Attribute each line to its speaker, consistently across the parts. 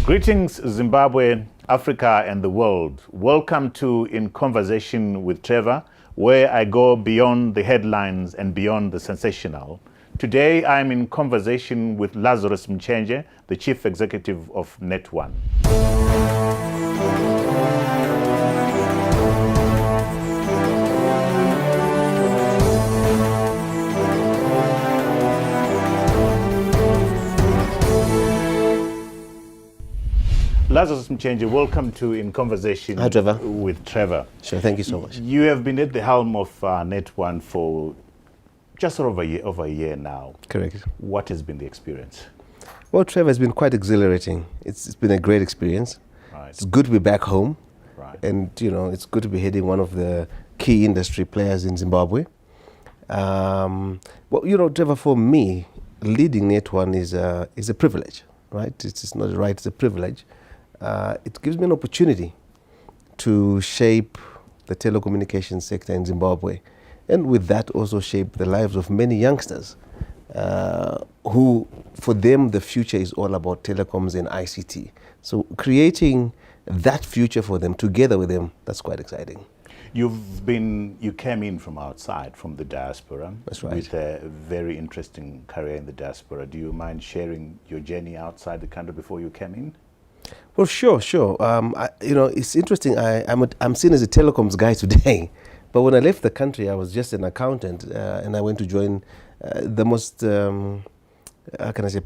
Speaker 1: Greetings, Zimbabwe, Africa, and the world. Welcome to In Conversation with Trevor, where I go beyond the headlines and beyond the sensational. Today, I'm in conversation with Lazarus Muchenje, the Chief Executive of NetOne. Lazarus Muchenje, welcome to In Conversation
Speaker 2: Hi, Trevor.
Speaker 1: with Trevor.
Speaker 2: Sure, thank you so much.
Speaker 1: You have been at the helm of NetOne for just over a year now.
Speaker 2: Correct.
Speaker 1: What has been the experience?
Speaker 2: Well, Trevor, it's been quite exhilarating. It's been a great experience.
Speaker 1: Right.
Speaker 2: It's good to be back home.
Speaker 1: Right.
Speaker 2: And, it's good to be heading one of the key industry players in Zimbabwe. Trevor, for me, leading NetOne is a privilege, right? It's not a right, it's a privilege. It gives me an opportunity to shape the telecommunications sector in Zimbabwe, and with that also shape the lives of many youngsters who, for them, the future is all about telecoms and ICT. So creating that future for them, together with them, that's quite exciting.
Speaker 1: You came in from outside, from the diaspora.
Speaker 2: That's right.
Speaker 1: With a very interesting career in the diaspora. Do you mind sharing your journey outside the country before you came in?
Speaker 2: Well, sure. It's interesting. I'm seen as a telecoms guy today, but when I left the country, I was just an accountant, and I went to join the most,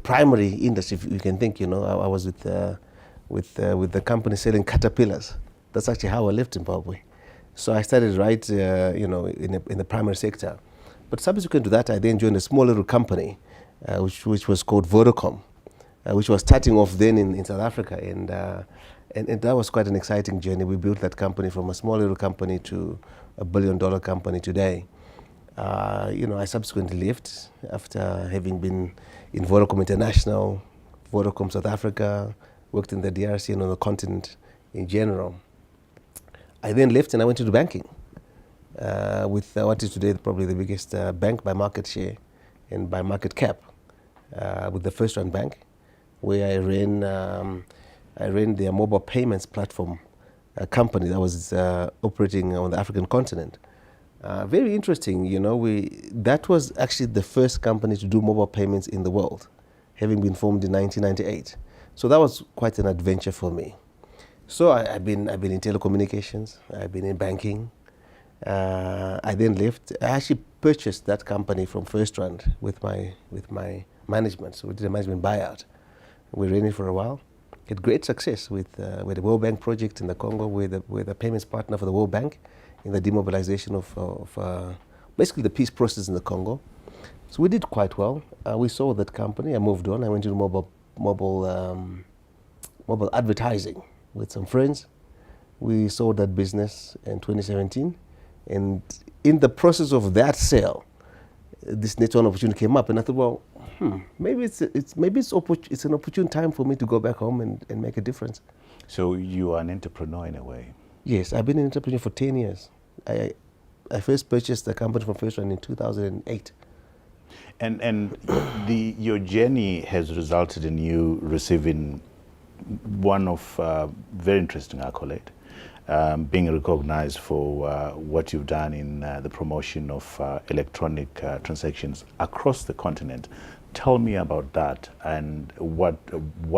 Speaker 2: primary industry, if you can think. I was with the company selling caterpillars. That's actually how I left Zimbabwe. So I started in the primary sector. But subsequent to that, I then joined a small little company, which was called Vodacom. Which was starting off then in South Africa, and that was quite an exciting journey. We built that company from a small little company to $1 billion company today. I subsequently left after having been in Vodacom International, Vodacom South Africa, worked in the DRC and on the continent in general. I then left and I went into banking with what is today probably the biggest bank by market share and by market cap, with the First Rand Bank, where I ran their mobile payments platform company that was operating on the African continent. Very interesting, that was actually the first company to do mobile payments in the world, having been formed in 1998. So that was quite an adventure for me. So I've been in telecommunications, I've been in banking. I then left. I actually purchased that company from First Rand with my management. So we did a management buyout. We ran it for a while. Had great success with the World Bank project in the Congo. We're the payments partner for the World Bank in the demobilization of basically the peace process in the Congo. So we did quite well. We sold that company. I moved on. I went into mobile advertising with some friends. We sold that business in 2017, and in the process of that sale, this NetOne opportunity came up, and I thought, well, maybe it's an opportune time for me to go back home and make a difference.
Speaker 1: So you are an entrepreneur in a way.
Speaker 2: Yes, I've been an entrepreneur for 10 years. I first purchased the company from First Rand in 2008.
Speaker 1: And your journey has resulted in you receiving one of very interesting accolade, being recognized for what you've done in the promotion of electronic transactions across the continent. Tell me about that, and what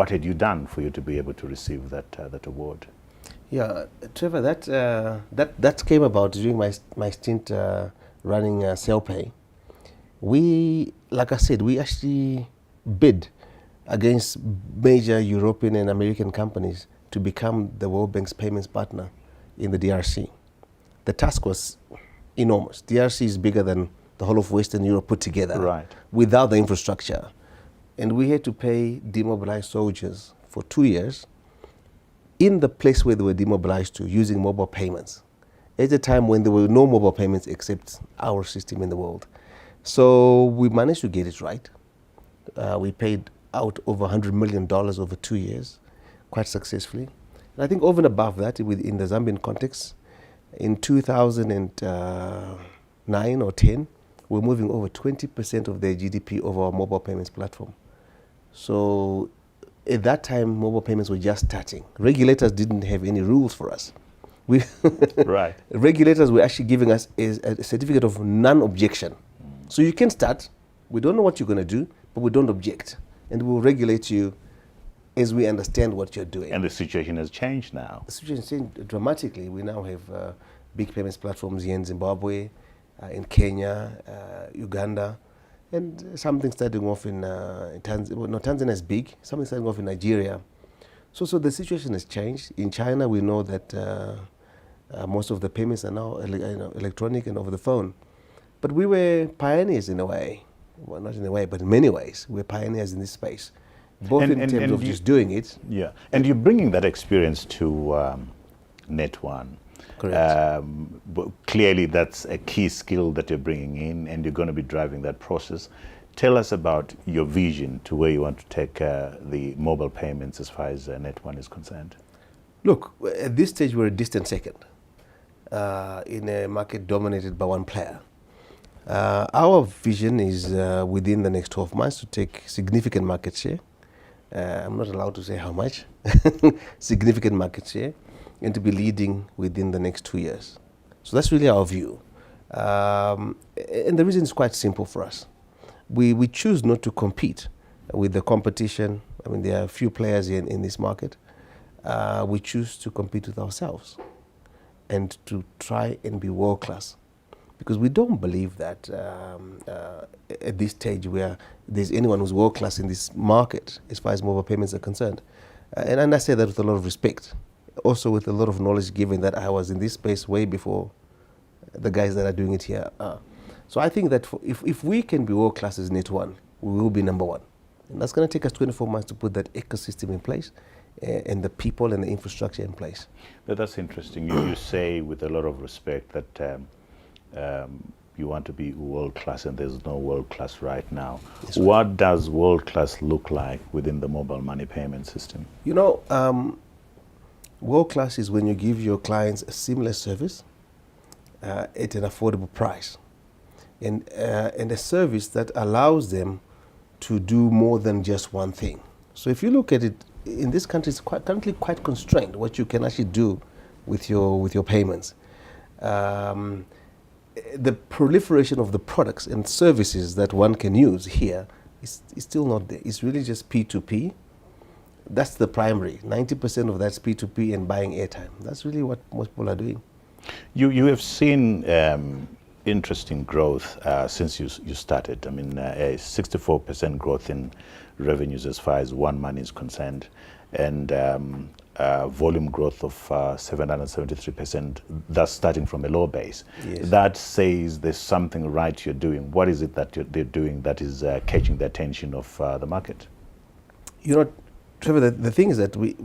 Speaker 1: had you done for you to be able to receive that award?
Speaker 2: Yeah, Trevor, that came about during my stint running CellPay. We, like I said, we actually bid against major European and American companies to become the World Bank's payments partner in the DRC. The task was enormous. DRC is bigger than the whole of Western Europe put together,
Speaker 1: right,
Speaker 2: without the infrastructure. And we had to pay demobilized soldiers for 2 years in the place where they were demobilized to, using mobile payments, at a time when there were no mobile payments except our system in the world. So we managed to get it right. We paid out over $100 million over 2 years, quite successfully. And I think over and above that, in the Zambian context, in 2009 or 10, we're moving over 20% of their GDP over our mobile payments platform. So At that time, mobile payments were just starting. Regulators didn't have any rules for us. We
Speaker 1: Right.
Speaker 2: Regulators were actually giving us a certificate of non-objection. So you can start. We don't know what you're going to do, but we don't object. And we'll regulate you as we understand what you're doing.
Speaker 1: And the situation has changed now.
Speaker 2: The situation has changed dramatically. We now have big payments platforms here in Zimbabwe, in Kenya, Uganda, and something starting off in Tanzania. Well, no, Tanzania is big. Something starting off in Nigeria. So the situation has changed. In China, we know that most of the payments are now electronic and over the phone. But we were pioneers in a way. Well, not in a way, but in many ways, we're pioneers in this space. Both in terms of just doing it.
Speaker 1: Yeah, and you're bringing that experience to NetOne.
Speaker 2: Correct.
Speaker 1: But clearly, that's a key skill that you're bringing in, and you're going to be driving that process. Tell us about your vision to where you want to take the mobile payments as far as NetOne is concerned.
Speaker 2: Look, at this stage, we're a distant second in a market dominated by one player. Our vision is within the next 12 months to take significant market share. I'm not allowed to say how much. Significant market share, and to be leading within the next 2 years. So that's really our view. And the reason is quite simple for us. We choose not to compete with the competition. I mean, there are a few players in this market. We choose to compete with ourselves and to try and be world class. Because we don't believe that at this stage where there's anyone who's world class in this market as far as mobile payments are concerned. And I say that with a lot of respect. Also with a lot of knowledge, given that I was in this space way before the guys that are doing it here are. So I think that if we can be world class as NetOne, we will be number one. And that's going to take us 24 months to put that ecosystem in place and the people and the infrastructure in place.
Speaker 1: But that's interesting. You say with a lot of respect that you want to be world class, and there's no world class right now. Right. What does world class look like within the mobile money payment system?
Speaker 2: You know, world class is when you give your clients a seamless service at an affordable price, and a service that allows them to do more than just one thing. So if you look at it, in this country, it's currently quite constrained what you can actually do with your payments. The proliferation of the products and services that one can use here is still not there. It's really just P2P. That's the primary. 90% of that's P2P and buying airtime. That's really what most people are doing.
Speaker 1: You have seen interesting growth since you started. I mean, a 64% growth in revenues as far as One Money is concerned, and volume growth of 773%, thus starting from a low base.
Speaker 2: Yes.
Speaker 1: That says there's something right you're doing. What is it that they're doing that is catching the attention of the market?
Speaker 2: You know, Trevor, the thing is that we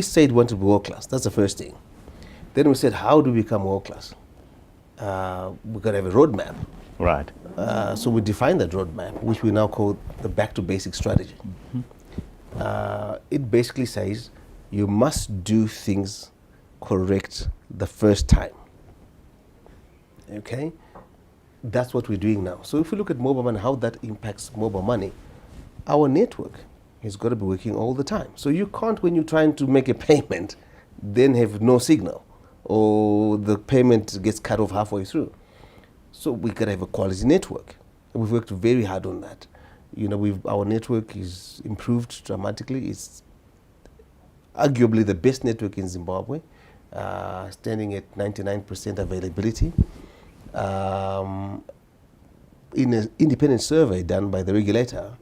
Speaker 2: said we want to be world class. That's the first thing. Then we said, how do we become world class? We've got to have a roadmap.
Speaker 1: Right.
Speaker 2: So we defined that roadmap, which we now call the back to basic strategy. Mm-hmm. It basically says you must do things correct the first time. Okay? That's what we're doing now. So if we look at mobile money, how that impacts mobile money, our network has got to be working all the time. So you can't, when you're trying to make a payment, then have no signal, or the payment gets cut off halfway through. So we've got to have a quality network. And we've worked very hard on that. You know, our network is improved dramatically. It's arguably the best network in Zimbabwe, standing at 99% availability. In an independent survey done by the regulator,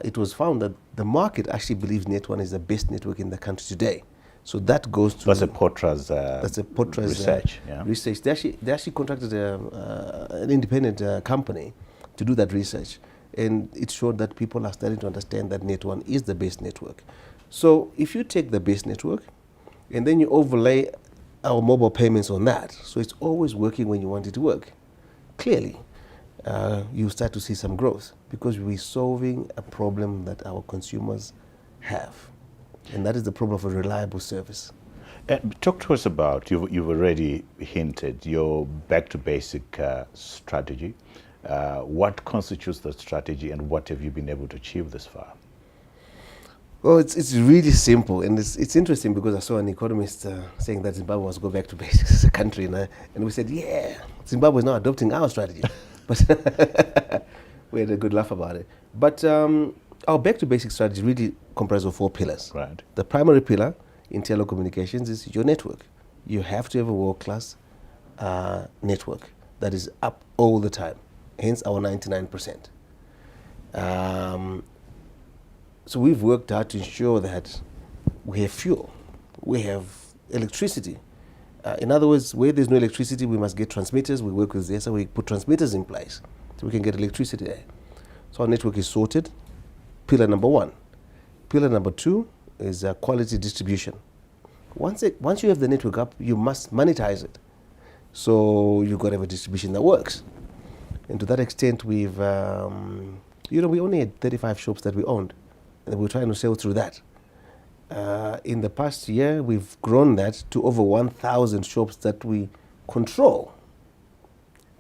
Speaker 2: it was found that the market actually believes NetOne is the best network in the country today. So that goes to...
Speaker 1: That's a Potra's
Speaker 2: research.
Speaker 1: Yeah.
Speaker 2: Research. They actually contracted an independent company to do that research. And it showed that people are starting to understand that NetOne is the best network. So if you take the base network and then you overlay our mobile payments on that, so it's always working when you want it to work, clearly you start to see some growth because we're solving a problem that our consumers have. And that is the problem of a reliable service.
Speaker 1: Talk to us about, you've already hinted, your back to basic strategy. What constitutes the strategy and what have you been able to achieve this far?
Speaker 2: Well, it's really simple, and it's interesting because I saw an economist saying that Zimbabwe must go back to basics as a country, and we said, yeah, Zimbabwe is now adopting our strategy, but we had a good laugh about it. But our back to basics strategy really comprises of 4 pillars.
Speaker 1: Right.
Speaker 2: The primary pillar in telecommunications is your network. You have to have a world-class network that is up all the time, hence our 99%. So we've worked hard to ensure that we have fuel, we have electricity. In other words, where there's no electricity, we must get transmitters. We work with ZESA, we put transmitters in place so we can get electricity there. So our network is sorted, pillar number 1. Pillar number 2 is quality distribution. Once you have the network up, you must monetize it. So you've got to have a distribution that works. And to that extent, we've, we only had 35 shops that we owned, and we're trying to sell through that. In the past year, we've grown that to over 1,000 shops that we control.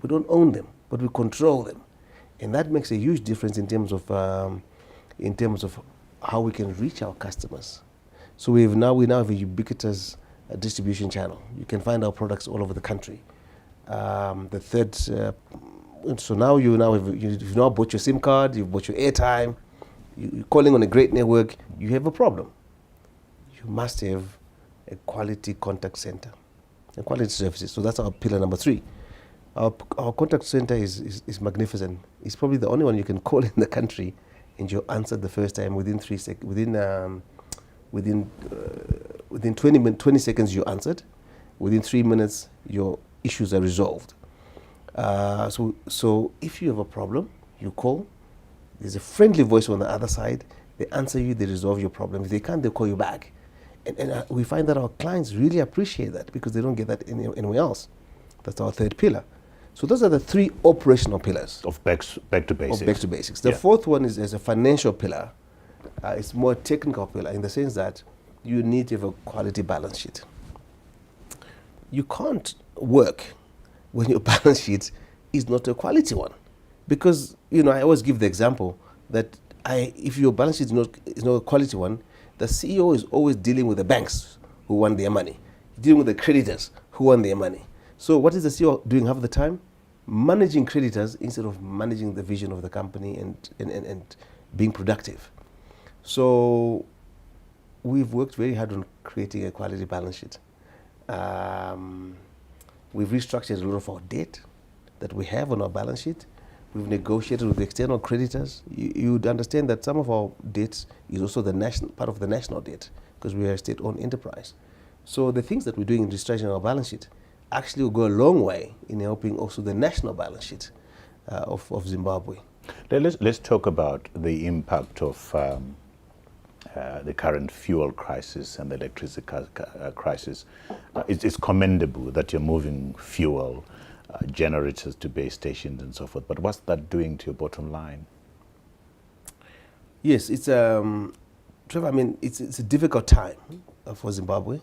Speaker 2: We don't own them, but we control them. And that makes a huge difference in terms of how we can reach our customers. So we now have a ubiquitous distribution channel. You can find our products all over the country. The third, so now you've now bought your SIM card, you've bought your airtime, you're calling on a great network, you have a problem. You must have a quality contact center and quality services. So that's our pillar number 3. Our contact center is magnificent. It's probably the only one you can call in the country and you're answered the first time within 20 seconds you're answered. Within 3 minutes your issues are resolved. So if you have a problem, you call. There's a friendly voice on the other side. They answer you, they resolve your problem. If they can't, they'll call you back. And we find that our clients really appreciate that because they don't get that anywhere else. That's our third pillar. So those are the 3 operational pillars.
Speaker 1: Of back to basics.
Speaker 2: Of back to basics. The fourth one is as a financial pillar. It's more technical pillar in the sense that you need to have a quality balance sheet. You can't work when your balance sheet is not a quality one. Because, I always give the example that if your balance sheet is not a quality one, the CEO is always dealing with the banks who want their money, dealing with the creditors who want their money. So what is the CEO doing half the time? Managing creditors instead of managing the vision of the company and being productive. So we've worked very hard on creating a quality balance sheet. We've restructured a lot of our debt that we have on our balance sheet. We've negotiated with external creditors. You would understand that some of our debts is also part of the national debt because we are a state-owned enterprise. So the things that we're doing in restructuring our balance sheet actually will go a long way in helping also the national balance sheet of Zimbabwe.
Speaker 1: Let's talk about the impact of the current fuel crisis and the electricity crisis. It's commendable that you're moving fuel generators to base stations and so forth, but what's that doing to your bottom line?
Speaker 2: Yes, it's Trevor, it's a difficult time for Zimbabwe.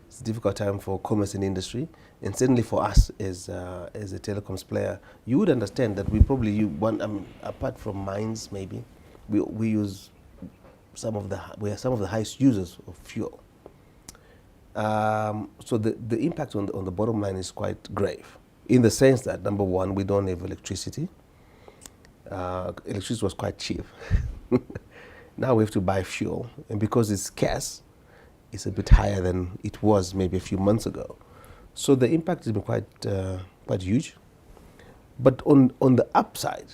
Speaker 2: It's a difficult time for commerce and industry, and certainly for us as a telecoms player. You would understand that we probably apart from mines, maybe we use we are some of the highest users of fuel. So the impact on the bottom line is quite grave, in the sense that, number 1, we don't have electricity. Electricity was quite cheap. Now we have to buy fuel, and because it's scarce, it's a bit higher than it was maybe a few months ago. So the impact has been quite huge. But on the upside,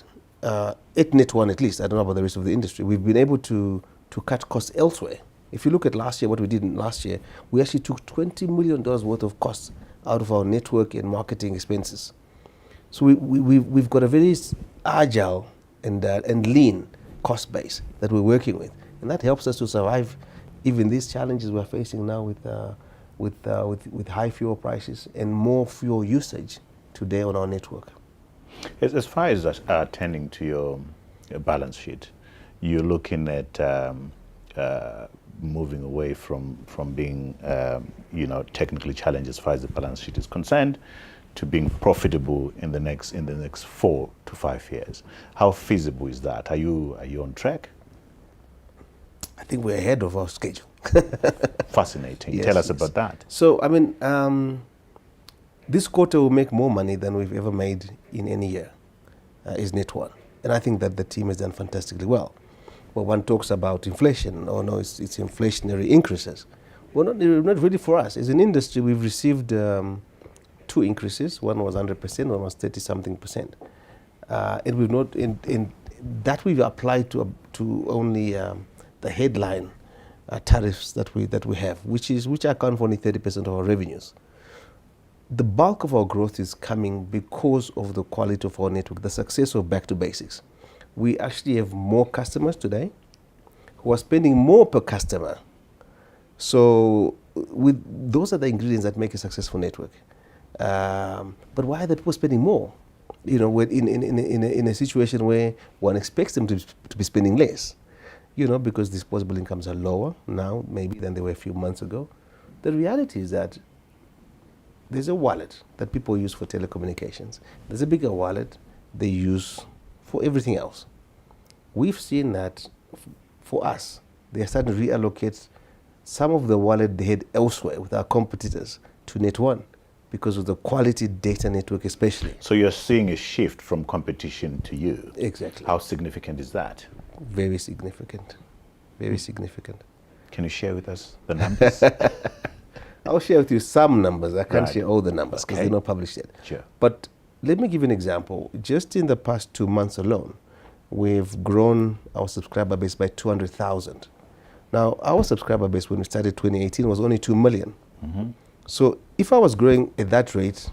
Speaker 2: at NetOne at least, I don't know about the rest of the industry, we've been able to cut costs elsewhere. If you look at last year, what we did last year, we actually took $20 million worth of costs out of our network and marketing expenses. So we've got a very agile and lean cost base that we're working with, and that helps us to survive even these challenges we're facing now with high fuel prices and more fuel usage today on our network.
Speaker 1: As far as attending to your balance sheet, you're looking at moving away from being technically challenged as far as the balance sheet is concerned to being profitable in the next 4 to 5 years. How feasible is that? Are you on track?
Speaker 2: I think we're ahead of our schedule.
Speaker 1: Fascinating.
Speaker 2: Yes,
Speaker 1: Tell us
Speaker 2: yes.
Speaker 1: about that.
Speaker 2: So, I mean, this quarter will make more money than we've ever made in any year, is NetOne. And I think that the team has done fantastically well. Well, one talks about inflation, oh no, it's inflationary increases. Well, not really for us. As an industry, we've received 2 increases. One was 100%, one was 30-something%. And we've not, in that we've applied to only the headline tariffs that we have, which account for only 30% of our revenues. The bulk of our growth is coming because of the quality of our network, the success of back to basics. We actually have more customers today who are spending more per customer. So those are the ingredients that make a successful network. But why are the people spending more? You know, in a situation where one expects them to be spending less, you know, because disposable incomes are lower now maybe than they were a few months ago. The reality is that there's a wallet that people use for telecommunications. There's a bigger wallet they use for everything else. We've seen that for us, they are starting to reallocate some of the wallet they had elsewhere with our competitors to NetOne because of the quality data network especially.
Speaker 1: So you're seeing a shift from competition to you.
Speaker 2: Exactly.
Speaker 1: How significant is that?
Speaker 2: Very significant. Very significant.
Speaker 1: Can you share with us the numbers?
Speaker 2: I'll share with you some numbers. I can't
Speaker 1: Right.
Speaker 2: share all the numbers because
Speaker 1: Okay.
Speaker 2: they're not published yet.
Speaker 1: Sure.
Speaker 2: But let me give you an example. Just in the past 2 months alone, we've grown our subscriber base by 200,000. Now, our subscriber base when we started 2018 was only 2 million.
Speaker 1: Mm-hmm.
Speaker 2: So if I was growing at that rate,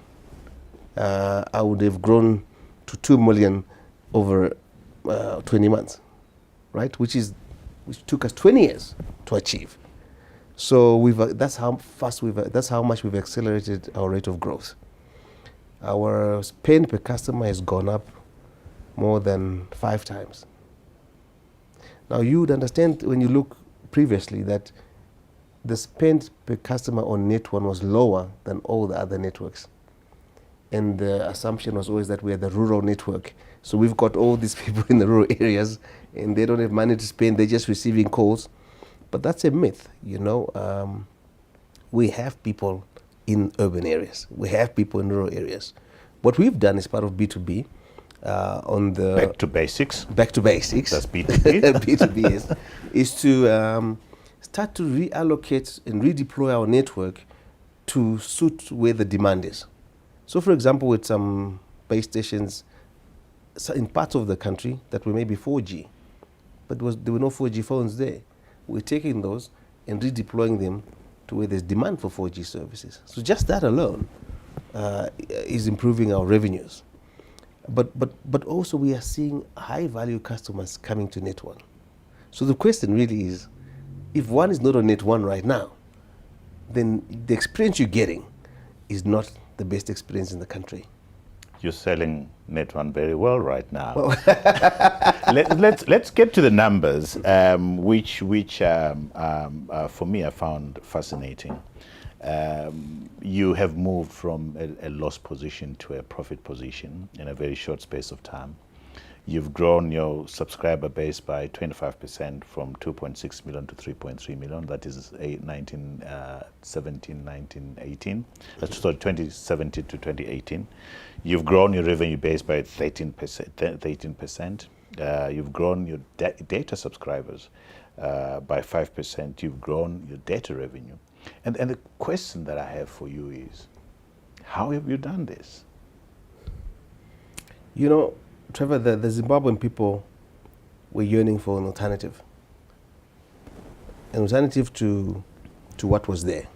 Speaker 2: I would have grown to 2 million over 20 months, right? Which took us 20 years to achieve. So that's how much we've accelerated our rate of growth. Our spend per customer has gone up more than 5 times. Now you would understand when you look previously that the spend per customer on NetOne was lower than all the other networks. And the assumption was always that we are the rural network. So we've got all these people in the rural areas and they don't have money to spend, they're just receiving calls. But that's a myth, you know. We have people in urban areas. We have people in rural areas. What we've done as part of B2B on the...
Speaker 1: Back to basics.
Speaker 2: Back to basics.
Speaker 1: That's B2B.
Speaker 2: B2B is to start to reallocate and redeploy our network to suit where the demand is. So for example, with some base stations in parts of the country that were maybe 4G, but there were no 4G phones there. We're taking those and redeploying them to where there's demand for 4G services. So just that alone is improving our revenues. But also we are seeing high value customers coming to NetOne. So the question really is, if one is not on NetOne right now, then the experience you're getting is not the best experience in the country.
Speaker 1: You're selling NetOne very well right now. Well let's get to the numbers, which for me I found fascinating. You have moved from a loss position to a profit position in a very short space of time. You've grown your subscriber base by 25% from 2.6 million to 3.3 million. That is 2017, 19, 18. That's 2017 to 2018. You've grown your revenue base by 13%. You've grown your data subscribers by 5%. You've grown your data revenue. And the question that I have for you is, how have you done this?
Speaker 2: You know, Trevor, the Zimbabwean people were yearning for an alternative to what was there.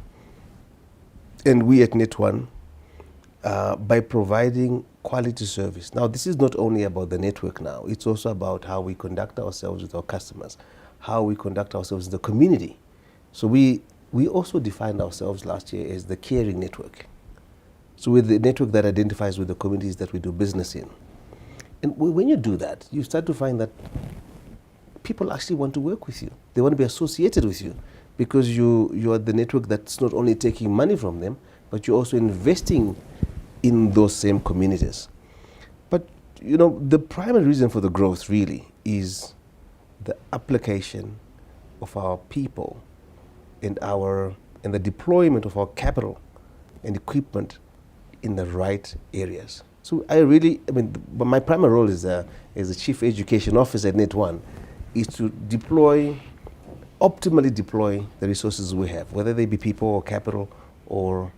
Speaker 2: And we at NetOne, by providing quality service. Now, this is not only about the network now, it's also about how we conduct ourselves with our customers, how we conduct ourselves in the community. So we also defined ourselves last year as the caring network. So we're the network that identifies with the communities that we do business in. And when you do that, you start to find that people actually want to work with you. They want to be associated with you because you are the network that's not only taking money from them, but you're also investing in those same communities. But, you know, the primary reason for the growth really is the application of our people and the deployment of our capital and equipment in the right areas. So but my primary role as a Chief Education Officer at NetOne is to optimally deploy the resources we have, whether they be people or capital or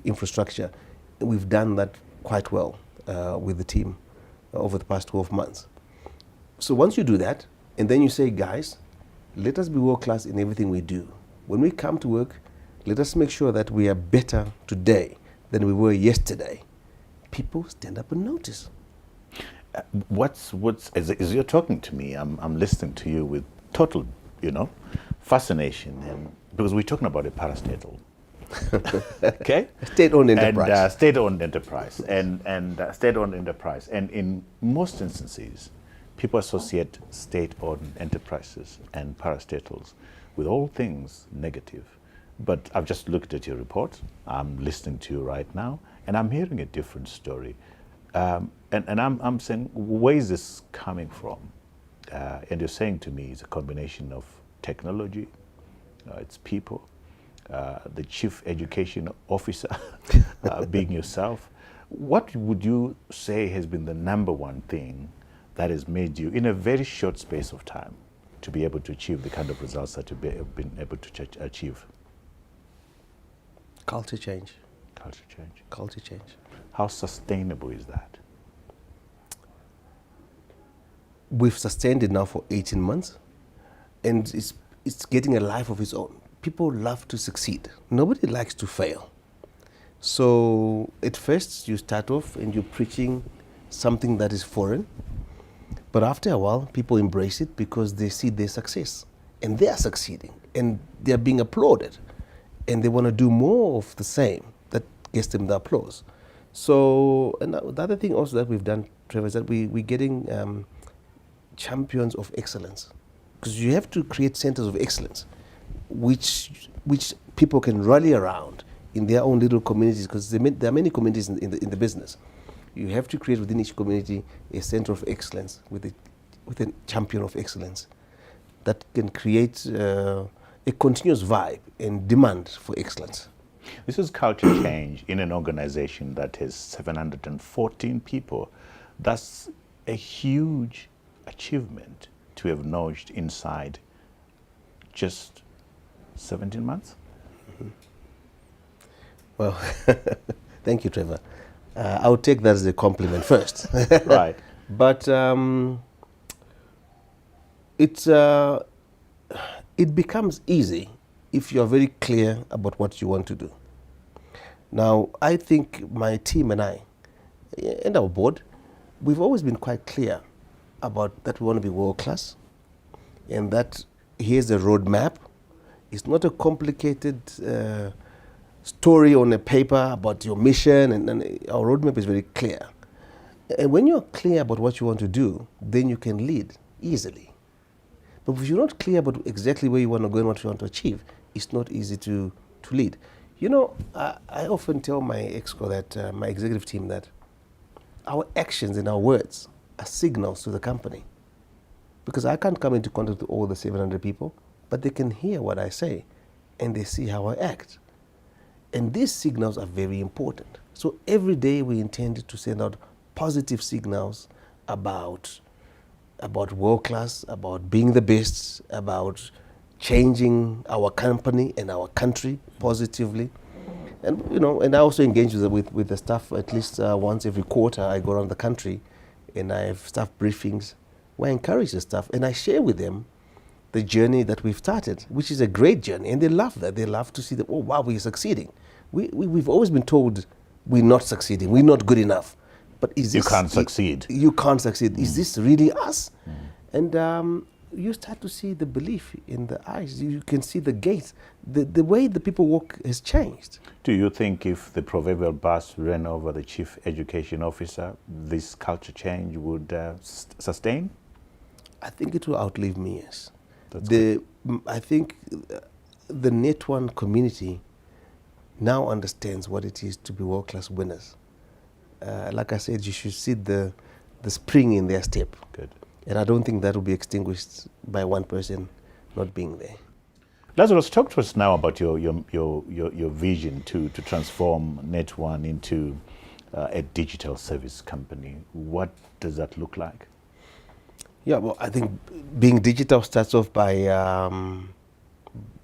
Speaker 2: infrastructure. We've done that quite well with the team over the past 12 months. So once you do that, and then you say, guys, let us be world class in everything we do. When we come to work, let us make sure that we are better today than we were yesterday. People stand up and notice.
Speaker 1: As you're talking to me, I'm listening to you with total, fascination, and because we're talking about a parastatal, okay,
Speaker 2: state-owned enterprise,
Speaker 1: and state-owned enterprise, and state-owned enterprise, and in most instances, people associate state-owned enterprises and parastatals with all things negative. But I've just looked at your report. I'm listening to you right now, and I'm hearing a different story. And I'm saying, where is this coming from? And you're saying to me it's a combination of technology, it's people, the Chief Education Officer being yourself. What would you say has been the number one thing that has made you, in a very short space of time, to be able to achieve the kind of results that you've been able to achieve?
Speaker 2: Culture change.
Speaker 1: Culture change.
Speaker 2: Culture change.
Speaker 1: How sustainable is that?
Speaker 2: We've sustained it now for 18 months, and it's getting a life of its own. People love to succeed. Nobody likes to fail. So at first you start off and you're preaching something that is foreign, but after a while people embrace it because they see their success, and they are succeeding, and they are being applauded, and they want to do more of the same that gets them the applause. So, and the other thing also that we've done, Trevor, is that we're getting champions of excellence, because you have to create centers of excellence which people can rally around in their own little communities, because there are many communities in the business. You have to create within each community a center of excellence with a champion of excellence that can create a continuous vibe and demand for excellence.
Speaker 1: This is culture change in an organization that has 714 people. That's a huge achievement to have notched inside just 17 months?
Speaker 2: Mm-hmm. Well, thank you, Trevor. I'll take that as a compliment first.
Speaker 1: Right.
Speaker 2: But it becomes easy if you're very clear about what you want to do. Now, I think my team and I, and our board, we've always been quite clear about that we want to be world class, and that here's a roadmap. It's not a complicated story on a paper about your mission, and our roadmap is very clear. And when you're clear about what you want to do, then you can lead easily. But if you're not clear about exactly where you want to go and what you want to achieve, it's not easy to lead. I often tell my exco that my executive team that our actions and our words are signals to the company, because I can't come into contact with all the 700 people, but they can hear what I say and they see how I act. And these signals are very important. So every day we intend to send out positive signals about world class, about being the best, about changing our company and our country positively. And and I also engage with the staff at least once every quarter. I go around the country and I have staff briefings where I encourage the staff and I share with them the journey that we've started, which is a great journey, and they love that. They love to see that, oh wow, we're succeeding. We've always been told we're not succeeding, we're not good enough. But is this,
Speaker 1: you can't succeed.
Speaker 2: You can't succeed. Is this really us? And you start to see the belief in the eyes. You can see the gates. The way the people walk has changed.
Speaker 1: Do you think if the proverbial bus ran over the Chief Education Officer, this culture change would sustain?
Speaker 2: I think it will outlive me, yes. I think the NetOne community now understands what it is to be world-class winners. Like I said, you should see the spring in their step.
Speaker 1: Good.
Speaker 2: And I don't think that will be extinguished by one person not being there.
Speaker 1: Lazarus, talk to us now about your vision to transform NetOne into a digital service company. What does that look like?
Speaker 2: Yeah, well, I think being digital starts off by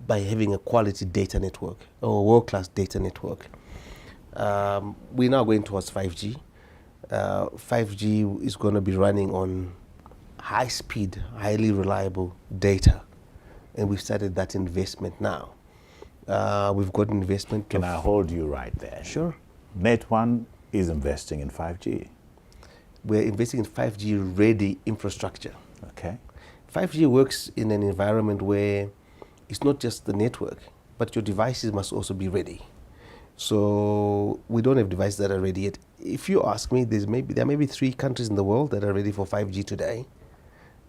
Speaker 2: having a quality data network or a world-class data network. We're now going towards 5G. 5G is going to be running on high-speed, highly reliable data, and we've started that investment now. We've got investment.
Speaker 1: Can I hold you right there?
Speaker 2: Sure.
Speaker 1: NetOne is investing in 5G.
Speaker 2: We're investing in 5G-ready infrastructure.
Speaker 1: Okay.
Speaker 2: 5G works in an environment where it's not just the network, but your devices must also be ready. So we don't have devices that are ready yet. If you ask me, there may be 3 countries in the world that are ready for 5G today,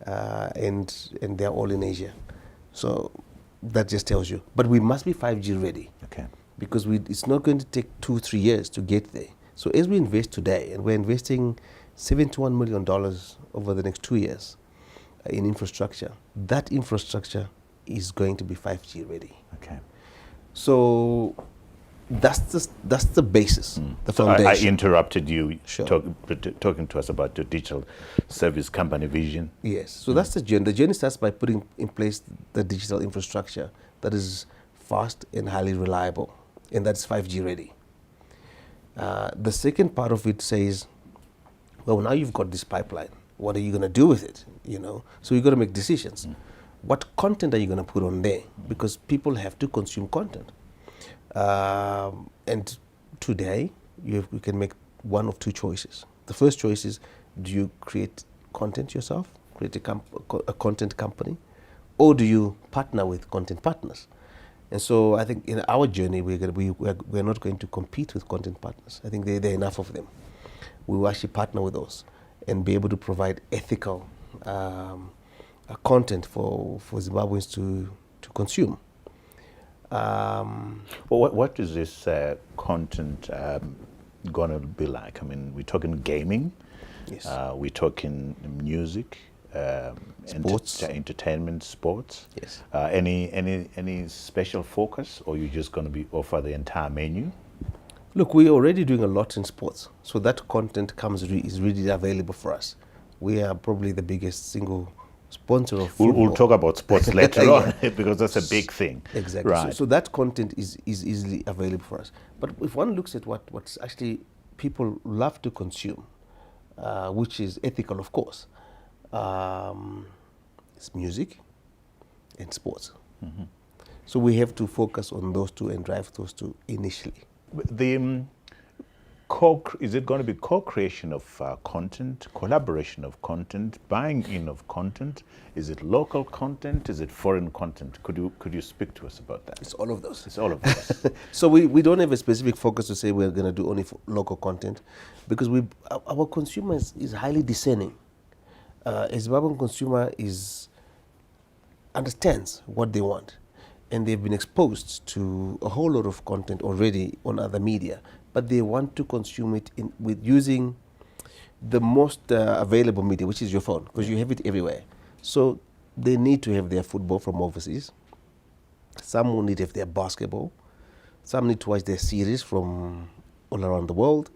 Speaker 2: and they're all in Asia. So that just tells you. But we must be 5G ready.
Speaker 1: Okay.
Speaker 2: Because it's not going to take 2-3 years to get there. So as we invest today, and we're investing $71 million over the next 2 years in infrastructure, that infrastructure is going to be 5G ready.
Speaker 1: Okay.
Speaker 2: So that's the basis, the foundation.
Speaker 1: I interrupted you.
Speaker 2: Sure.
Speaker 1: Talking to us about your digital service company vision.
Speaker 2: Yes. So that's the journey. The journey starts by putting in place the digital infrastructure that is fast and highly reliable, and that's 5G ready. The second part of it says, well, now you've got this pipeline. What are you going to do with it? So you've got to make decisions. What content are you going to put on there? Because people have to consume content. And today, you can make one of 2 choices. The first choice is, do you create content yourself, create a content company, or do you partner with content partners? And so I think in our journey, we're not going to compete with content partners. I think there are enough of them. We will actually partner with those and be able to provide ethical content for Zimbabweans to consume.
Speaker 1: Well, what is this content going to be like? I mean, we're talking gaming.
Speaker 2: Yes.
Speaker 1: We're talking music,
Speaker 2: sports,
Speaker 1: entertainment, sports.
Speaker 2: Yes.
Speaker 1: Any special focus, or you're just going to be offer the entire menu?
Speaker 2: Look, we're already doing a lot in sports, so that content is really available for us. We are probably the biggest single sponsor of football.
Speaker 1: We'll talk about sports later on, because that's a big thing.
Speaker 2: Exactly.
Speaker 1: Right.
Speaker 2: So that content is easily available for us. But if one looks at what's actually people love to consume, which is ethical, of course, it's music and sports. Mm-hmm. So we have to focus on those 2 and drive those 2 initially.
Speaker 1: Is it going to be co-creation of content, collaboration of content, buying in of content? Is it local content? Is it foreign content? Could you speak to us about that?
Speaker 2: It's all of those.
Speaker 1: It's all of those.
Speaker 2: So we don't have a specific focus to say we're going to do only local content, because our consumer is highly discerning. A Zimbabwean consumer understands what they want, and they've been exposed to a whole lot of content already on other media, but they want to consume it with using the most available media, which is your phone, because you have it everywhere. So they need to have their football from overseas. Some will need to have their basketball. Some need to watch their series from all around the world.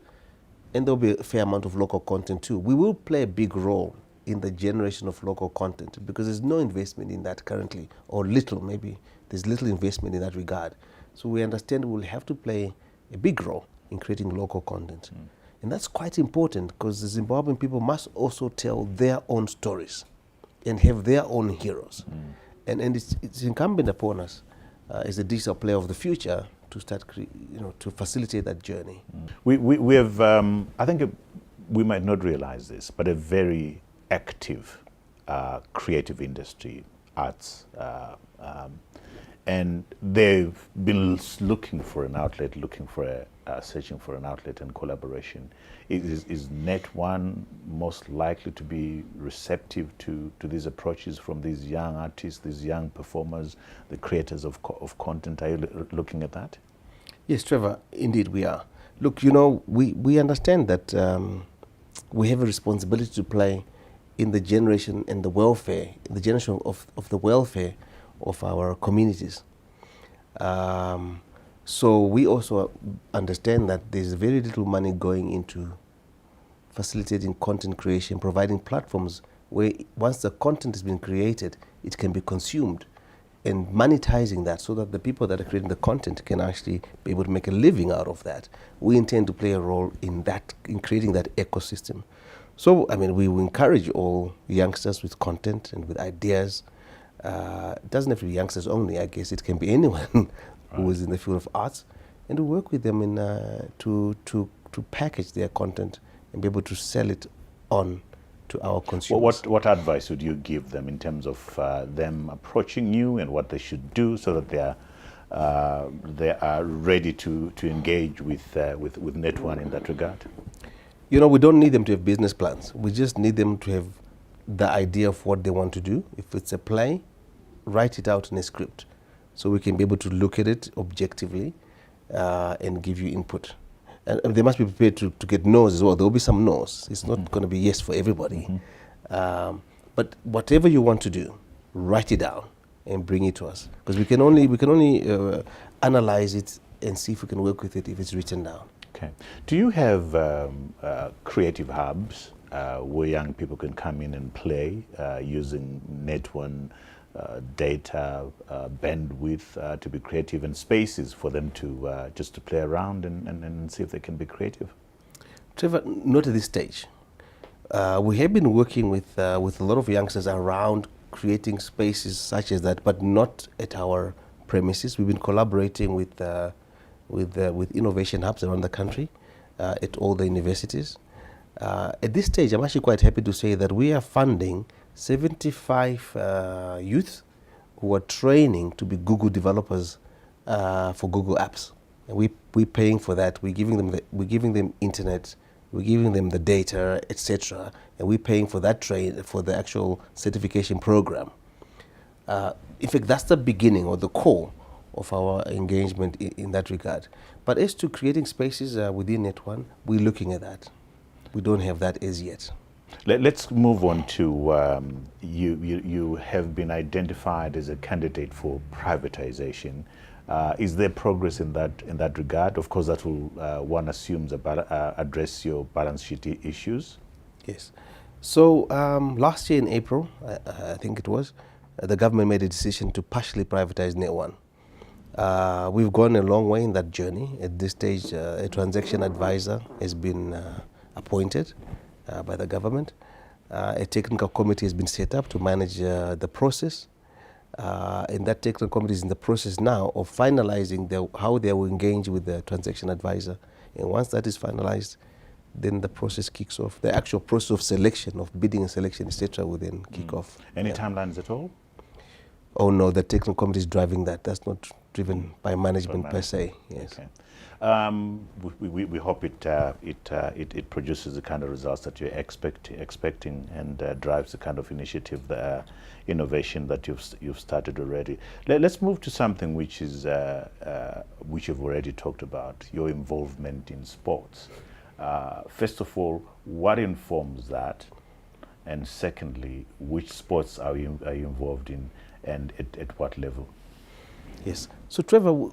Speaker 2: And there'll be a fair amount of local content too. We will play a big role in the generation of local content, because there's no investment in that currently, or little maybe. There's little investment in that regard. So we understand we'll have to play a big role in creating local content. And that's quite important, because the Zimbabwean people must also tell their own stories and have their own heroes. And it's incumbent upon us as a digital player of the future to start, to facilitate that journey.
Speaker 1: We have, I think we might not realize this, but a very active creative industry, arts, and they've been looking for an outlet, searching for an outlet and collaboration. Is NetOne most likely to be receptive to these approaches from these young artists, these young performers, the creators of content? Are you looking at that?
Speaker 2: Yes, Trevor, indeed we are. Look, we understand that we have a responsibility to play in the generation and the welfare, in the generation of the welfare of our communities. So we also understand that there's very little money going into facilitating content creation, providing platforms where once the content has been created, it can be consumed, and monetizing that so that the people that are creating the content can actually be able to make a living out of that. We intend to play a role in that, in creating that ecosystem. So, I mean, we will encourage all youngsters with content and with ideas. It doesn't have to be youngsters only, I guess it can be anyone who is in the field of arts, and to work with them in, to package their content and be able to sell it on to our consumers.
Speaker 1: What advice would you give them in terms of them approaching you and what they should do so that they are ready to engage with NetOne in that regard?
Speaker 2: You know, we don't need them to have business plans. We just need them to have the idea of what they want to do. If it's a play, write it out in a script so we can be able to look at it objectively and give you input. And they must be prepared to get no's as well. There will be some no's. It's not going to be yes for everybody. But whatever you want to do, write it down and bring it to us. Because we can only analyze it and see if we can work with it if it's written down.
Speaker 1: Okay. Do you have creative hubs where young people can come in and play using NetOne data, bandwidth to be creative, and spaces for them to just to play around and see if they can be creative?
Speaker 2: Trevor, not at this stage. We have been working with a lot of youngsters around creating spaces such as that, but not at our premises. We've been collaborating with innovation hubs around the country, at all the universities. At this stage, I'm actually quite happy to say that we are funding 75 youth who are training to be Google developers for Google Apps. And we're paying for that. We're giving them internet. We're giving them the data, etc. And we're paying for that for the actual certification program. In fact, that's the beginning or the core of our engagement in that regard. But as to creating spaces within NetOne, we're looking at that. We don't have that as yet.
Speaker 1: Let's move on to you have been identified as a candidate for privatization. Is there progress in that regard? Of course, that will one assumes address your balance sheet issues.
Speaker 2: Yes. So last year in April, I think it was, the government made a decision to partially privatize NetOne. We've gone a long way in that journey. At this stage, a transaction advisor has been appointed by the government. A technical committee has been set up to manage the process. And that technical committee is in the process now of finalizing how they will engage with the transaction advisor. And once that is finalized, then the process kicks off. The actual process of selection, of bidding and selection, etc., will then kick off.
Speaker 1: Any timelines at all?
Speaker 2: Oh no, the technical committee is driving that. That's not driven by management per se. Yes. Okay.
Speaker 1: We hope it produces the kind of results that you're expecting and drives the kind of initiative, the innovation that you've started already. Let's move to something which is which you've already talked about, your involvement in sports. First of all, what informs that, and secondly, which sports are you involved in, and at what level?
Speaker 2: Yes. So Trevor,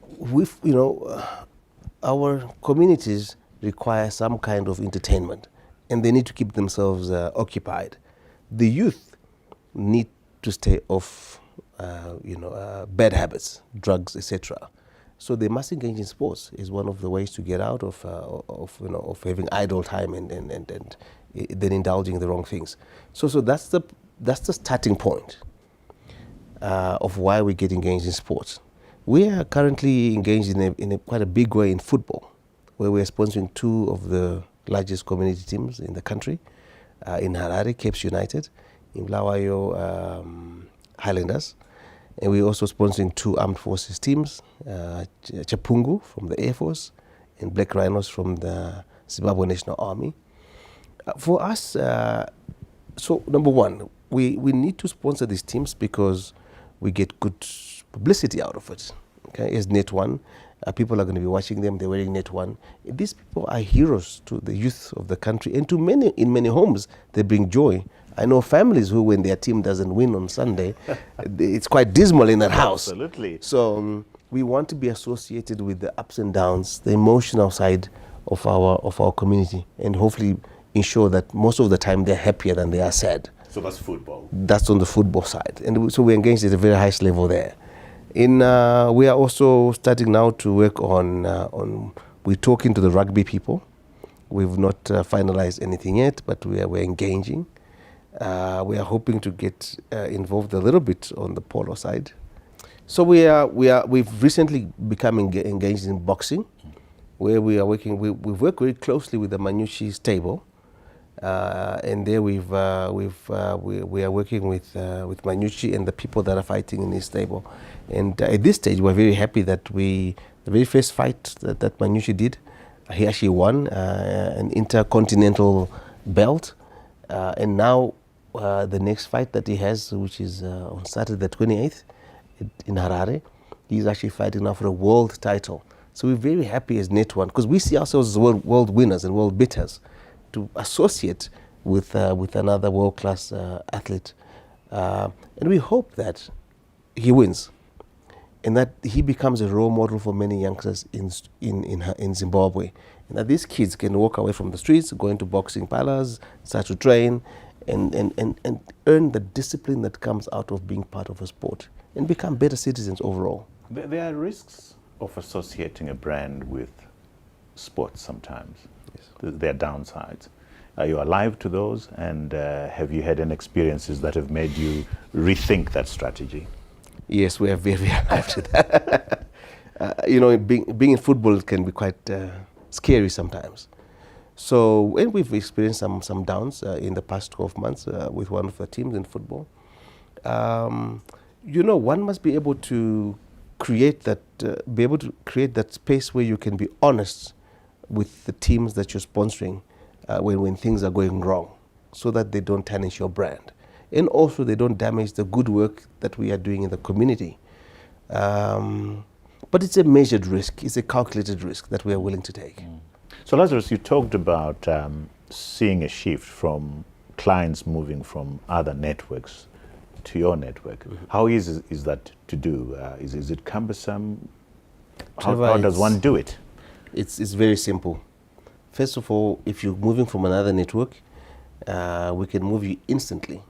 Speaker 2: our communities require some kind of entertainment, and they need to keep themselves occupied. The youth need to stay off, bad habits, drugs, etc. So they must engage in sports. Is one of the ways to get out of having idle time and then indulging in the wrong things. So that's the starting point of why we get engaged in sports. We are currently engaged in a quite a big way in football, where we are sponsoring two of the largest community teams in the country, in Harare, Capes United, in Bulawayo, Highlanders, and we're also sponsoring two armed forces teams, Chapungu from the Air Force and Black Rhinos from the Zimbabwe National Army. For us, so number one, we need to sponsor these teams because we get good publicity out of it. Okay, as NetOne, people are going to be watching them. They're wearing NetOne. These people are heroes to the youth of the country, and to in many homes, they bring joy. I know families when their team doesn't win on Sunday, it's quite dismal in that house.
Speaker 1: Absolutely.
Speaker 2: So we want to be associated with the ups and downs, the emotional side of our community, and hopefully ensure that most of the time they're happier than they are sad.
Speaker 1: So that's football.
Speaker 2: That's on the football side, and so we're engaged at a very highest level there. We are also starting now to work on. We're talking to the rugby people. We've not finalized anything yet, but we're engaging. We are hoping to get involved a little bit on the polo side. So we've recently become engaged in boxing, where we are working. We've worked very closely with the Muchenje stable, and there we are working with Muchenje and the people that are fighting in his stable. And at this stage, we're very happy that the very first fight that Muchenje did, he actually won an intercontinental belt, and now the next fight that he has, which is on Saturday the 28th in Harare, he's actually fighting now for a world title. So we're very happy as NetOne, because we see ourselves as world winners and world beaters, to associate with another world-class athlete. And we hope that he wins, and that he becomes a role model for many youngsters in Zimbabwe, and that these kids can walk away from the streets, go into boxing parlors, start to train, and earn the discipline that comes out of being part of a sport, and become better citizens overall.
Speaker 1: There are risks of associating a brand with sports sometimes.
Speaker 2: Yes.
Speaker 1: There are downsides. Are you alive to those? And have you had any experiences that have made you rethink that strategy?
Speaker 2: Yes, we are very alive to that. Being in football can be quite scary sometimes. So when we've experienced some downs in the past 12 months with one of the teams in football, one must be able to create that space where you can be honest with the teams that you're sponsoring when things are going wrong, so that they don't tarnish your brand, and also they don't damage the good work that we are doing in the community. But it's a measured risk, it's a calculated risk that we are willing to take.
Speaker 1: So Lazarus, you talked about seeing a shift from clients moving from other networks to your network. Mm-hmm. How easy is that to do? Is it cumbersome? How does one do it?
Speaker 2: It's very simple. First of all, if you're moving from another network, we can move you instantly.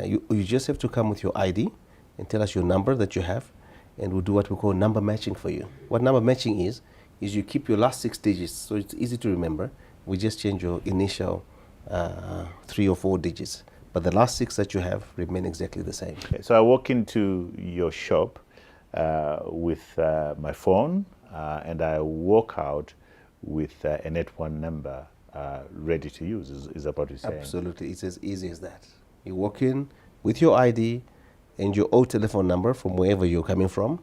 Speaker 2: You just have to come with your ID and tell us your number that you have, and we'll do what we call number matching for you. What number matching is you keep your last 6 digits, so it's easy to remember. We just change your initial 3 or 4 digits, but the last 6 that you have remain exactly the same.
Speaker 1: Okay, so I walk into your shop with my phone, and I walk out with a NetOne number ready to use, is that what you're saying?
Speaker 2: Absolutely, it's as easy as that. You walk in with your ID and your old telephone number from wherever you're coming from.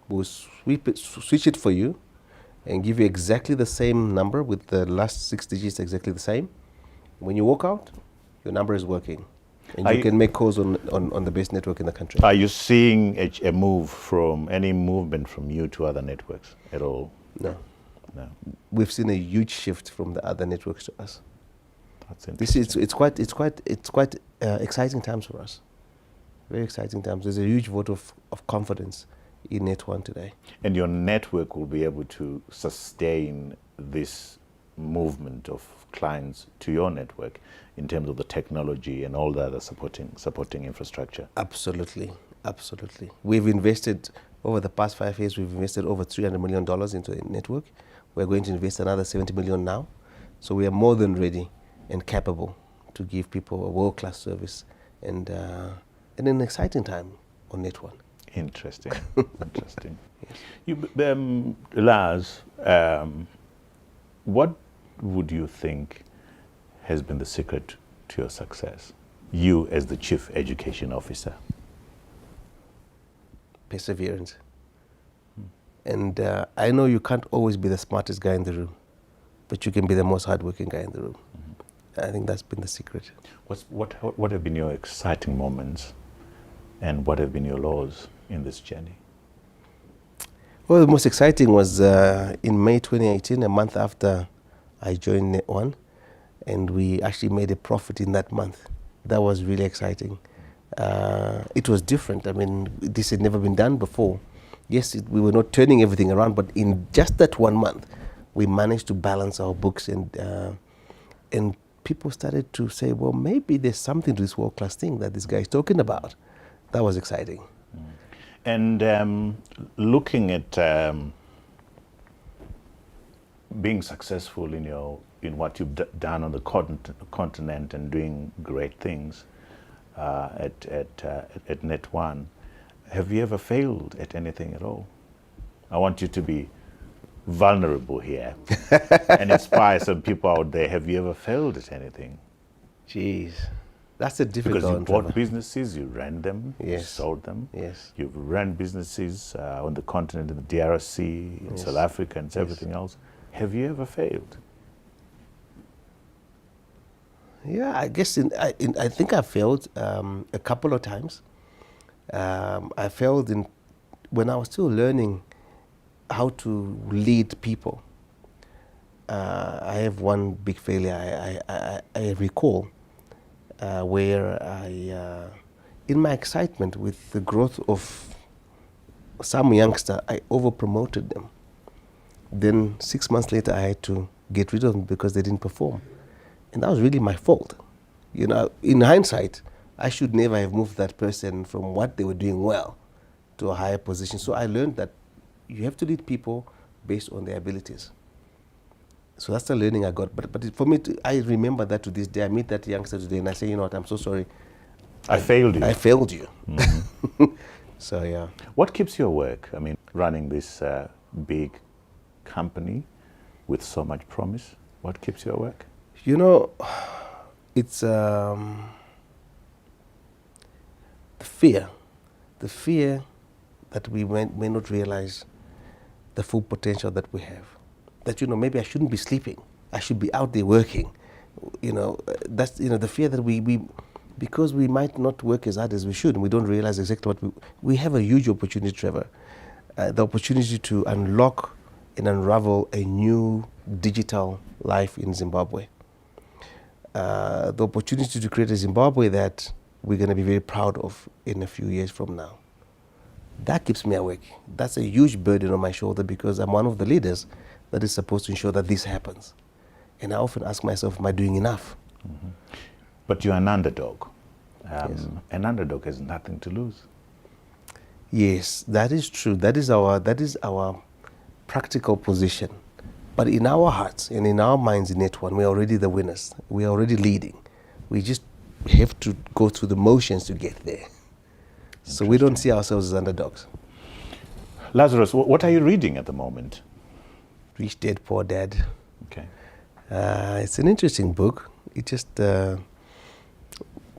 Speaker 2: We'll switch it for you and give you exactly the same number with the last 6 digits exactly the same. When you walk out, your number is working, and you can make calls on the best network in the country.
Speaker 1: Are you seeing a movement from you to other networks at all?
Speaker 2: No.
Speaker 1: No.
Speaker 2: We've seen a huge shift from the other networks to us.
Speaker 1: That's interesting.
Speaker 2: It's quite exciting times for us. Very exciting times. There's a huge vote of confidence in NetOne today. And
Speaker 1: your network will be able to sustain this movement of clients to your network in terms of the technology and all the other supporting infrastructure?
Speaker 2: Absolutely. We've invested, over the past 5 years, we've invested over $300 million into the network. We're going to invest another 70 million now. So we are more than ready and capable to give people a world-class service and an exciting time on NetOne.
Speaker 1: Interesting. Laz, what would you think has been the secret to your success? You as the Chief Education Officer.
Speaker 2: Perseverance. And I know you can't always be the smartest guy in the room, but you can be the most hardworking guy in the room. I think that's been the secret.
Speaker 1: What have been your exciting moments, and what have been your lows in this journey?
Speaker 2: Well, the most exciting was in May 2018, a month after I joined NetOne, and we actually made a profit in that month. That was really exciting. It was different. I mean, this had never been done before. Yes, we were not turning everything around, but in just that 1 month, we managed to balance our books, and people started to say, well, maybe there's something to this world-class thing that this guy is talking about. That was exciting.
Speaker 1: And looking at being successful in what you've done on the continent and doing great things at NetOne, have you ever failed at anything at all? I want you to be vulnerable here and inspire some people out there. Have you ever failed at anything?
Speaker 2: Jeez, that's a difficult
Speaker 1: Because you
Speaker 2: one,
Speaker 1: bought
Speaker 2: Trevor.
Speaker 1: businesses, you ran them, you
Speaker 2: Yes.
Speaker 1: sold them.
Speaker 2: Yes.
Speaker 1: You've run businesses on the continent, in the DRC, in
Speaker 2: Yes.
Speaker 1: South Africa, and everything else. Have you ever failed?
Speaker 2: Yeah, I guess I think I failed a couple of times. I failed when I was still learning how to lead people. I have one big failure I recall where in my excitement with the growth of some youngster, I over-promoted them. Then 6 months later, I had to get rid of them because they didn't perform. And that was really my fault. You know, in hindsight, I should never have moved that person from what they were doing well to a higher position. So I learned that you have to lead people based on their abilities. So that's the learning I got. But for me, I remember that to this day. I meet that youngster today and I say, you know what, I'm so sorry.
Speaker 1: I failed you.
Speaker 2: I failed you.
Speaker 1: Mm-hmm.
Speaker 2: So, yeah.
Speaker 1: What keeps you awake? I mean, running this big company with so much promise, what keeps you awake?
Speaker 2: You know, it's the fear that we may not realize the full potential that we have. That, you know, maybe I shouldn't be sleeping. I should be out there working. You know, that's, you know, the fear that we because we might not work as hard as we should, and we don't realize exactly what we have a huge opportunity, Trevor. The opportunity to unlock and unravel a new digital life in Zimbabwe. The opportunity to create a Zimbabwe that we're going to be very proud of in a few years from now. That keeps me awake. That's a huge burden on my shoulder because I'm one of the leaders that is supposed to ensure that this happens. And I often ask myself, am I doing enough?
Speaker 1: Mm-hmm. But you're an underdog.
Speaker 2: Yes.
Speaker 1: An underdog has nothing to lose.
Speaker 2: Yes, that is true. That is our practical position. But in our hearts and in our minds in NetOne, we are already the winners. We are already leading. We just have to go through the motions to get there. So we don't see ourselves as underdogs.
Speaker 1: Lazarus, what are you reading at the moment?
Speaker 2: Rich Dad, Poor Dad.
Speaker 1: Okay.
Speaker 2: It's an interesting book. It just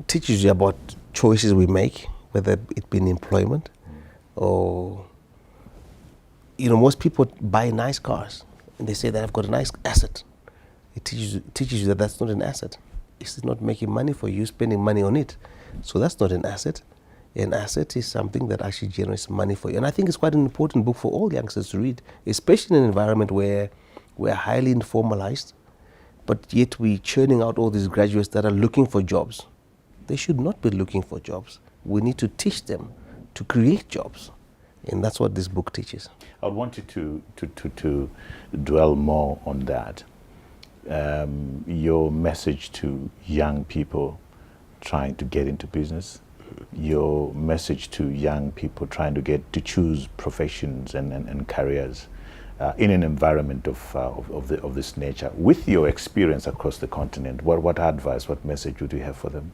Speaker 2: teaches you about choices we make, whether it be in employment or, you know, most people buy nice cars and they say that I've got a nice asset. It teaches you that that's not an asset. It's not making money for you, spending money on it. So that's not an asset. An asset is something that actually generates money for you. And I think it's quite an important book for all youngsters to read, especially in an environment where we're highly informalized, but yet we're churning out all these graduates that are looking for jobs. They should not be looking for jobs. We need to teach them to create jobs. And that's what this book teaches.
Speaker 1: I would want you to dwell more on that. Your message to young people trying to get into business, your message to young people trying to choose professions and careers in an environment of this nature. With your experience across the continent, what advice, what message would you have for them?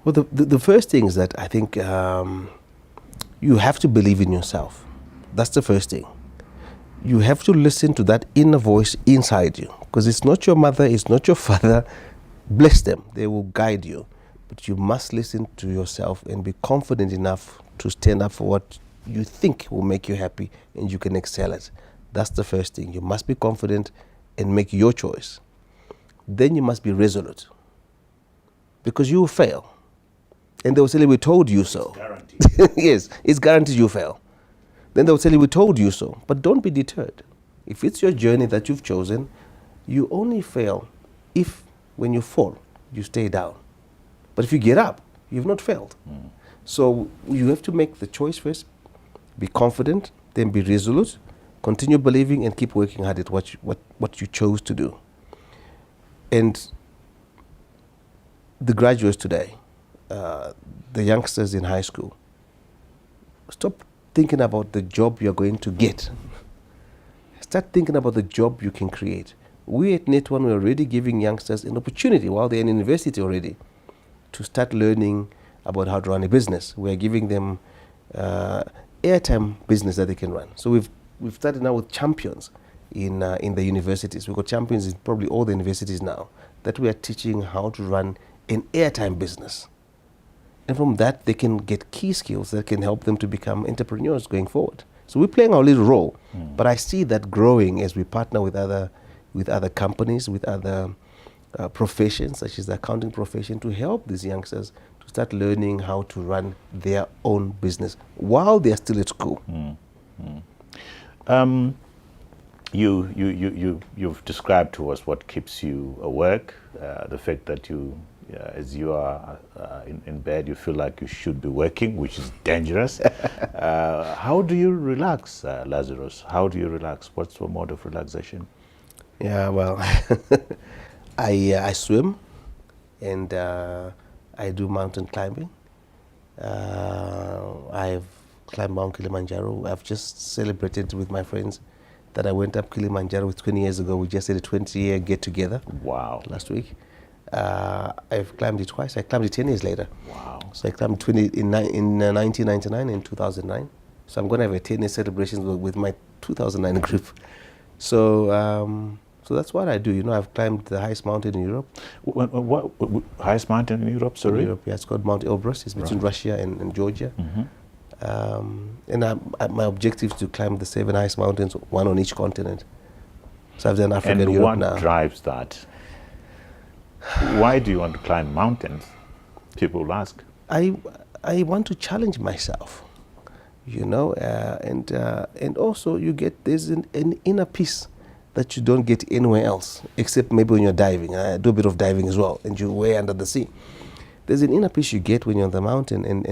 Speaker 2: Well, the first thing is that I think you have to believe in yourself. That's the first thing. You have to listen to that inner voice inside you, because it's not your mother, it's not your father. Bless them, they will guide you. But you must listen to yourself and be confident enough to stand up for what you think will make you happy and you can excel at. That's the first thing. You must be confident and make your choice. Then you must be resolute, because you will fail. And they will tell you, we told you so.
Speaker 1: Guaranteed.
Speaker 2: Yes, it's guaranteed you fail. Then they will tell you, we told you so. But don't be deterred. If it's your journey that you've chosen, you only fail if, when you fall, you stay down. But if you get up, you've not failed. So you have to make the choice first, be confident, then be resolute, continue believing, and keep working hard at what you chose to do. And the graduates today, the youngsters in high school, stop thinking about the job you're going to get. Start thinking about the job you can create. We at NetOne, we're already giving youngsters an opportunity while they're in university already to start learning about how to run a business. We're giving them airtime business that they can run. So we've started now with champions in the universities. We've got champions in probably all the universities now that we are teaching how to run an airtime business. And from that, they can get key skills that can help them to become entrepreneurs going forward. So we're playing our little role, but I see that growing as we partner with other companies, with other professions, such as the accounting profession, to help these youngsters to start learning how to run their own business while they're still at school.
Speaker 1: You've described to us what keeps you awake, the fact that as you are in bed, you feel like you should be working, which is dangerous. How do you relax, Lazarus? How do you relax? What's your mode of relaxation?
Speaker 2: Yeah, well, I swim, and I do mountain climbing. I've climbed Mount Kilimanjaro. I've just celebrated with my friends that I went up Kilimanjaro with 20 years ago. We just did a 20-year get-together.
Speaker 1: Wow.
Speaker 2: Last week. I've climbed it twice. I climbed it 10 years later.
Speaker 1: Wow.
Speaker 2: So I climbed in 1999 and 2009. So I'm going to have a 10-year celebration with my 2009 group. So so that's what I do. You know, I've climbed the highest mountain in Europe.
Speaker 1: What highest mountain in Europe, sorry?
Speaker 2: In Europe, yeah, it's called Mount Elbrus. It's between Russia and Georgia. And my objective is to climb the 7 highest mountains, one on each continent. So I've done Africa and Europe now.
Speaker 1: And what drives that? Why do you want to climb mountains? People will ask.
Speaker 2: I want to challenge myself, you know, and also there's an inner peace that you don't get anywhere else, except maybe when you're diving. I do a bit of diving as well, and you're way under the sea. There's an inner peace you get when you're on the mountain, and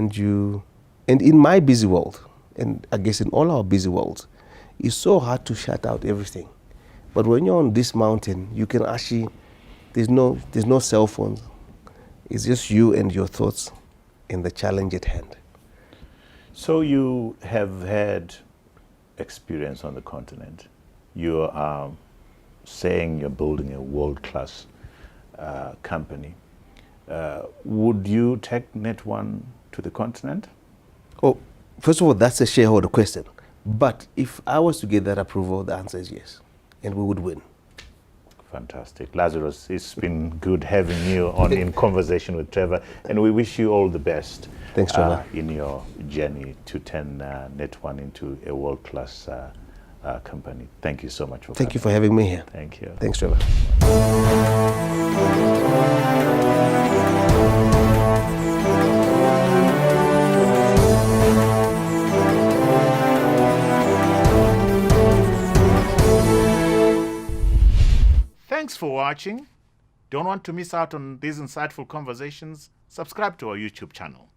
Speaker 2: in my busy world, and I guess in all our busy worlds, it's so hard to shut out everything. But when you're on this mountain, you can actually, there's no cell phones. It's just you and your thoughts and the challenge at hand.
Speaker 1: So you have had experience on the continent. You are saying you're building a world-class company. Would you take NetOne to the continent?
Speaker 2: Oh, first of all, that's a shareholder question. But if I was to get that approval, the answer is yes, and we would win.
Speaker 1: Fantastic. Lazarus, it's been good having you on in conversation with Trevor, and we wish you all the best.
Speaker 2: Thanks, Trevor.
Speaker 1: In your journey to turn NetOne into a world-class company. Thank you so much for coming.
Speaker 2: Thank you for having me here.
Speaker 1: Thank you.
Speaker 2: Thanks, Trevor.
Speaker 1: Thanks for watching. Don't want to miss out on these insightful conversations? Subscribe to our YouTube channel.